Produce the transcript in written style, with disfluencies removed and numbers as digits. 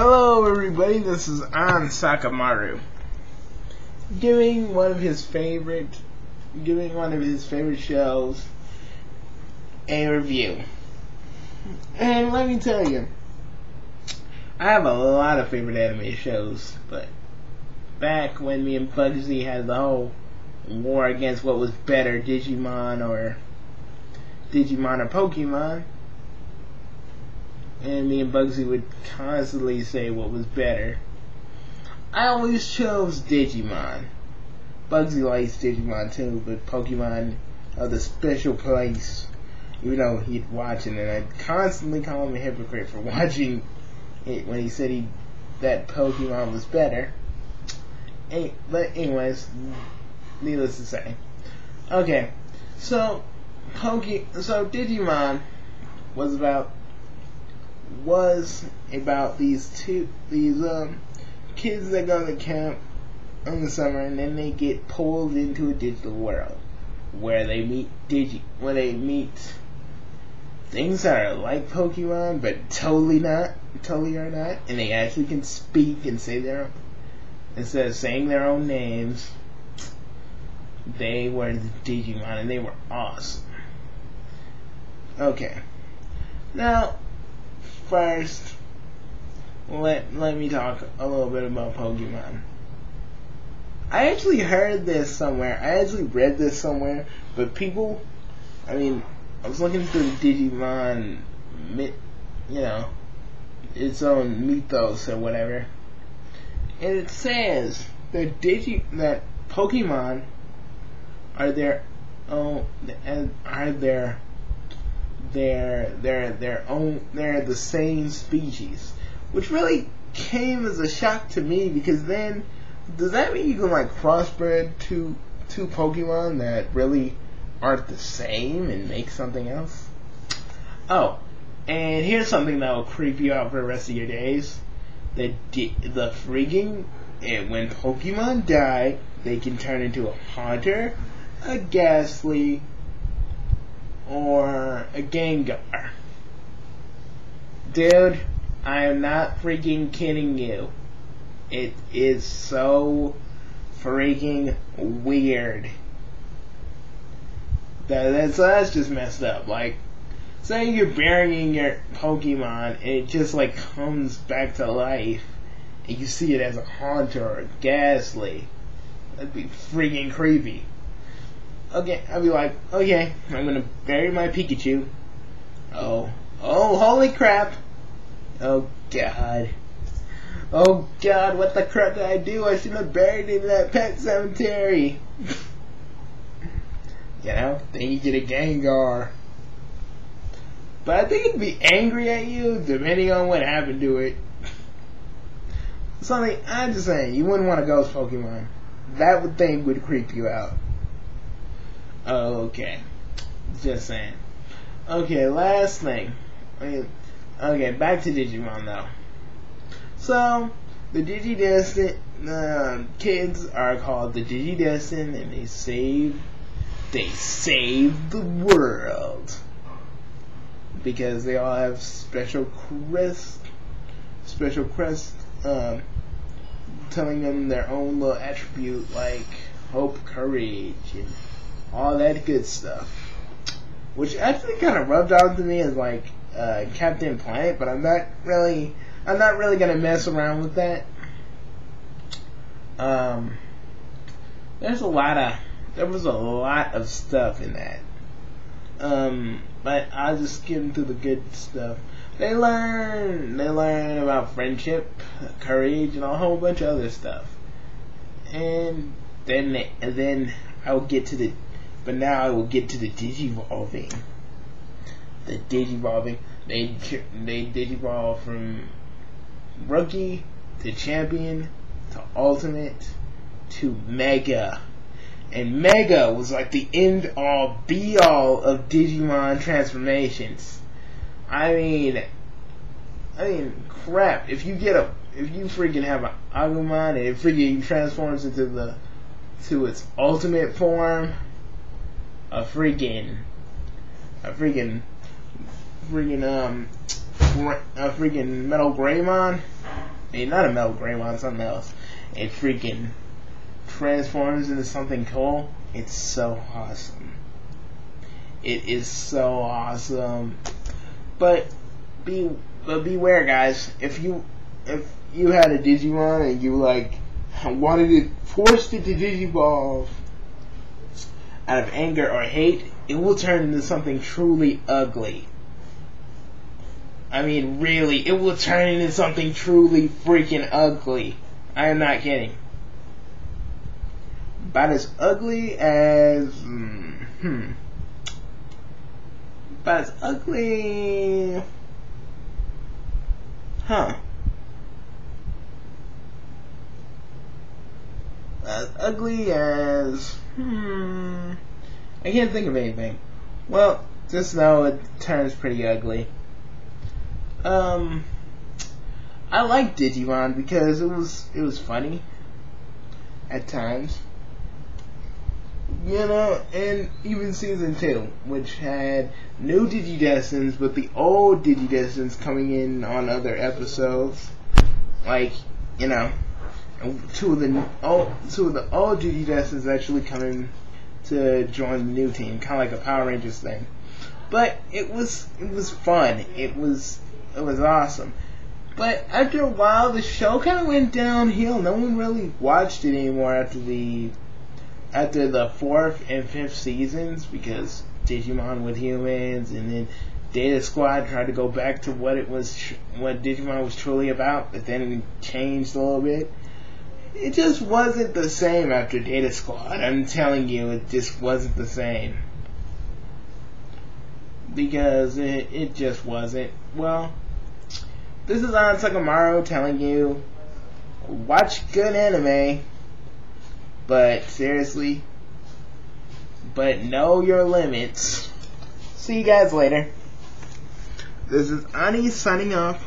Hello everybody, this is onsokumaru giving one of his favorite shows a review. And let me tell you, I have a lot of favorite anime shows, but back when me and Bugsy had the whole war against what was better, Digimon or Pokemon, and me and Bugsy would constantly say what was better, I always chose Digimon. Bugsy likes Digimon too, but Pokemon held a special place, even though he'd watch it, and I'd constantly call him a hypocrite for watching it when he said that Pokemon was better. But anyways, needless to say. Okay, so Digimon was about these kids that go to camp in the summer, and then they get pulled into a digital world where they meet things that are like Pokemon but totally are not, and they actually can speak and say instead of saying their own names. They were the Digimon, and they were awesome. Okay, now first, let me talk a little bit about Pokemon. I actually heard this somewhere. I actually read this somewhere, but I was looking through the Digimon, its own mythos or whatever, and it says that Pokemon are their own, they're the same species, which really came as a shock to me, because then does that mean you can crossbred two Pokemon that really aren't the same and make something else? Oh, and here's something that will creep you out for the rest of your days. When Pokemon die, they can turn into a Haunter, a Ghastly, or a Gengar. Dude, I am not freaking kidding you. It is so freaking weird. That's just messed up. Say you're burying your Pokemon and it just comes back to life, and you see it as a Haunter or a Ghastly. That'd be freaking creepy. Okay, I'd be like, okay, I'm gonna bury my Pikachu. Oh, holy crap! Oh god, what the crap did I do? I shouldn't have buried it in that pet cemetery. Then you get a Gengar. But I think it'd be angry at you depending on what happened to it. I'm just saying, you wouldn't want a ghost Pokemon. That would creep you out. Okay, just saying. Okay, last thing. Okay, back to Digimon though. So the kids are called the Digidestined, and they save the world because they all have special crest, telling them their own little attribute like hope, courage, and all that good stuff, which actually kind of rubbed onto me as Captain Planet, but I'm not really gonna mess around with that. There was a lot of stuff in that, but I'll just skip into the good stuff. They learn about friendship, courage, and a whole bunch of other stuff, and then I will get to the digivolving. The digivolving, they digivolve from rookie to champion to ultimate to mega, and mega was the end all be all of Digimon transformations. I mean, crap! If you freaking have an Agumon and it freaking transforms into its ultimate form, a freaking Metal Greymon, not a metal Greymon, something else. It freaking transforms into something cool. It's so awesome. It is so awesome. But beware, guys. If you had a Digimon and you like forced it to Digivolve out of anger or hate, it will turn into something truly ugly. I mean, really, it will turn into something truly freaking ugly. I am not kidding. About as ugly as about as ugly, as ugly as I can't think of anything. Well, just know it turns pretty ugly. I like Digimon because it was funny at times. You know, and even season 2, which had new Digidestineds, but the old Digidestineds coming in on other episodes. Like, you know, two of the old Digidestineds actually coming to join the new team, kind of like a Power Rangers thing. But it was fun. It was awesome. But after a while, the show kind of went downhill. No one really watched it anymore after the 4th and 5th seasons, because Digimon with humans, and then Data Squad tried to go back to what Digimon was truly about, but then it changed a little bit. It just wasn't the same after Data Squad. I'm telling you, it just wasn't the same. Because it just wasn't. Well, this is onsokumaru telling you, watch good anime, but seriously, but know your limits. See you guys later. This is Ani signing off.